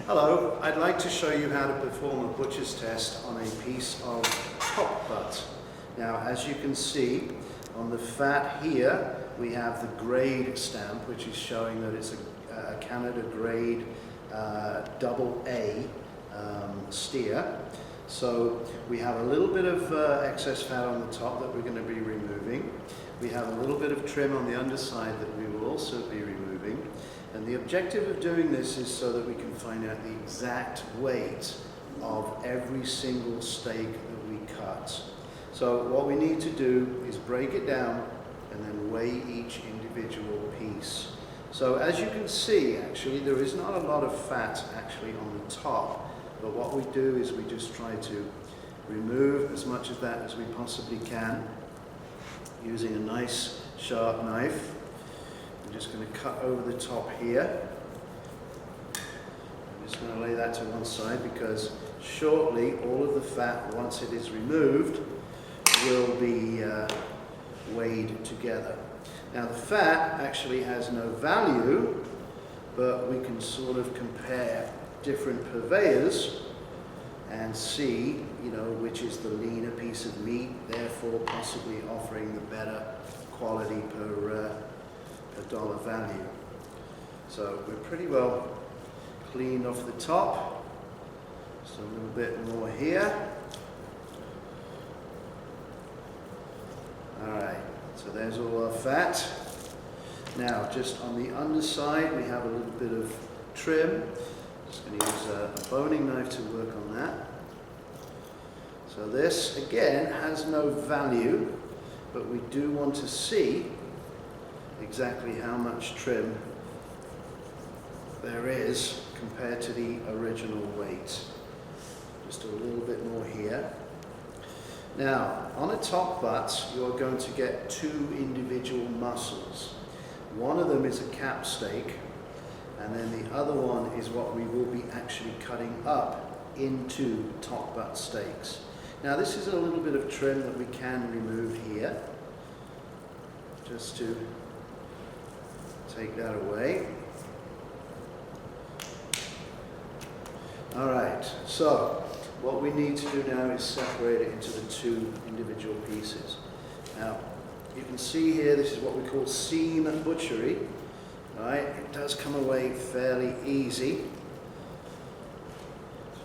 Hello, I'd like to show you how to perform a butcher's test on a piece of top butt. Now, as you can see on the fat here, we have the grade stamp, which is showing that it's a Canada grade double A steer. So we have a little bit of excess fat on the top that we're going to be removing. We have a little bit of trim on the underside that we will also be removing. And the objective of doing this is so that we can find out the exact weight of every single steak that we cut. So what we need to do is break it down and then weigh each individual piece. So as you can see, actually, there is not a lot of fat actually on the top, but what we do is we just try to remove as much of that as we possibly can using a nice sharp knife. I'm just going to cut over the top here. I'm just going to lay that to one side because shortly all of the fat, once it is removed, will be weighed together. Now the fat actually has no value, but we can sort of compare different purveyors and see, which is the leaner piece of meat, therefore possibly offering the better quality per dollar value. So we're pretty well cleaned off the top. Just a little bit more here. Alright, so there's all our fat. Now just on the underside we have a little bit of trim. Just going to use a boning knife to work on that. So this again has no value, but we do want to see exactly how much trim there is compared to the original weight. Just a little bit more here. Now, on a top butt, you're going to get two individual muscles. One of them is a cap steak, and then the other one is what we will be actually cutting up into top butt steaks. Now, this is a little bit of trim that we can remove here, just to take that away. Alright, so what we need to do now is separate it into the two individual pieces. Now, you can see here, this is what we call seam butchery. Right, it does come away fairly easy.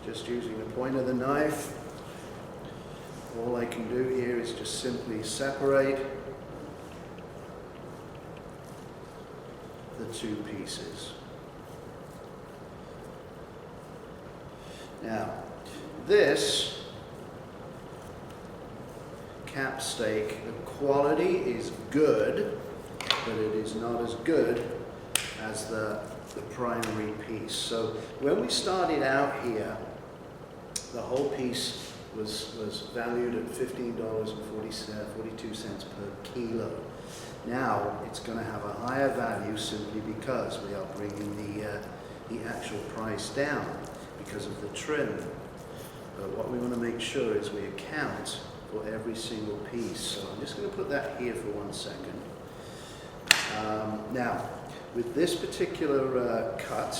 Just using the point of the knife, all I can do here is just simply separate the two pieces. Now, this cap steak, the quality is good, but it is not as good as the primary piece. So when we started out here, the whole piece was valued at $15.42 per kilo. Now it's going to have a higher value simply because we are bringing the actual price down because of the trim. But what we want to make sure is we account for every single piece. So I'm just going to put that here for 1 second. Now, with this particular cut,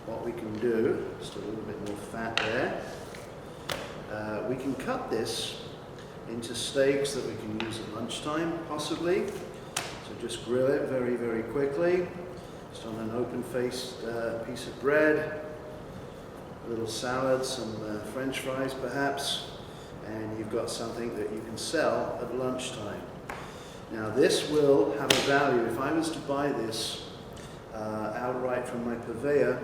what we can do, just a little bit more fat there, we can cut this into steaks that we can use at lunchtime, possibly. So just grill it very, very quickly, just on an open-faced piece of bread, a little salad, some French fries perhaps, and you've got something that you can sell at lunchtime. Now this will have a value. If I was to buy this outright from my purveyor,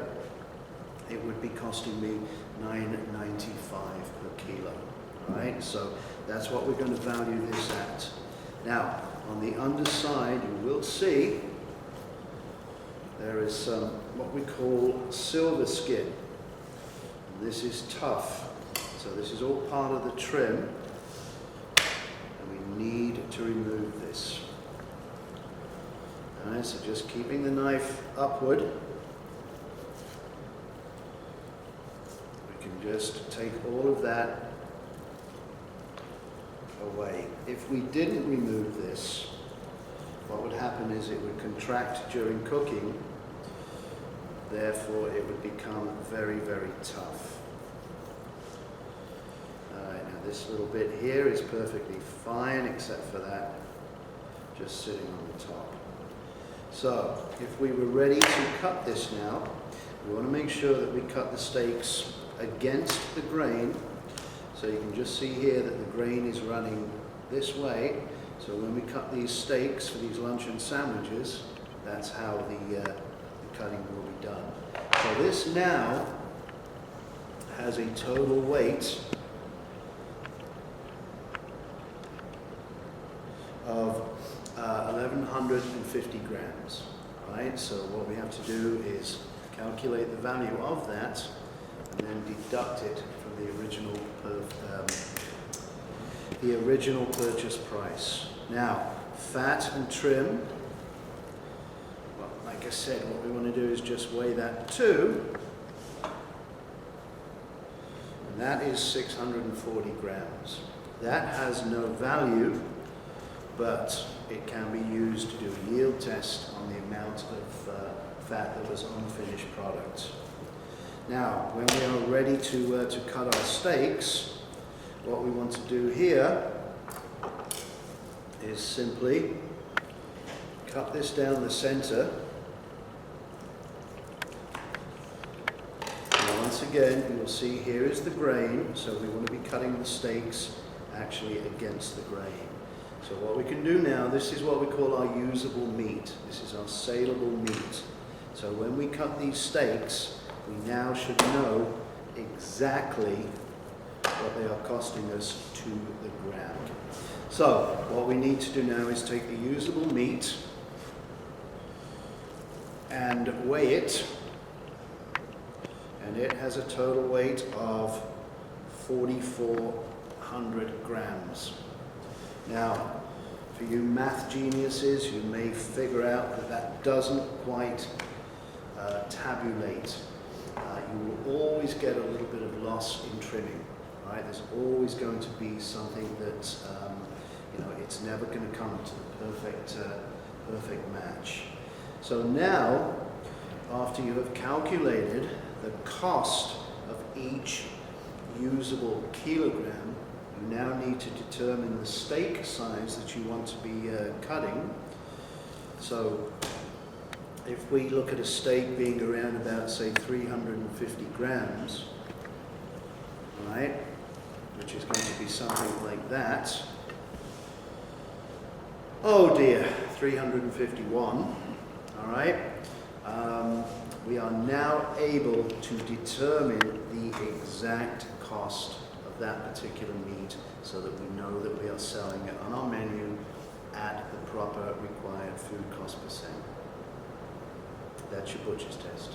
it would be costing me $9.95 per kilo. Right? So that's what we're going to value this at. Now, on the underside, you will see there is some what we call silver skin. This is tough. So this is all part of the trim, and we need to remove this. Alright, so just keeping the knife upward, we can just take all of that away. If we didn't remove this, what would happen is it would contract during cooking, therefore it would become very, very tough. Alright, now this little bit here is perfectly fine except for that just sitting on the top. So, if we were ready to cut this now, we want to make sure that we cut the steaks against the grain. So you can just see here that the grain is running this way. So when we cut these steaks for these luncheon sandwiches, that's how the cutting will be done. So this now has a total weight of 1,150 grams. Right? So what we have to do is calculate the value of that and then deduct it from the original purchase price. Now, fat and trim, well, like I said, what we want to do is just weigh that too, and that is 640 grams. That has no value, but it can be used to do a yield test on the amount of fat that was on the finished product. Now, when we are ready to cut our steaks, what we want to do here is simply cut this down the center. Now, once again, you will see here is the grain, so we want to be cutting the steaks actually against the grain. So what we can do now, this is what we call our usable meat. This is our saleable meat. So when we cut these steaks, we now should know exactly what they are costing us to the gram. So what we need to do now is take the usable meat and weigh it, and it has a total weight of 4,400 grams. Now, for you math geniuses, you may figure out that that doesn't quite tabulate. You will always get a little bit of loss in trimming, right? There's always going to be something that, it's never going to come to the perfect match. So now, after you have calculated the cost of each usable kilogram, you now need to determine the steak size that you want to be cutting. So if we look at a steak being around about, say, 350 grams, right, which is going to be something like that. Oh dear, 351, all right. We are now able to determine the exact cost of that particular meat so that we know that we are selling it on our menu at the proper required food cost %. That's your butcher's test.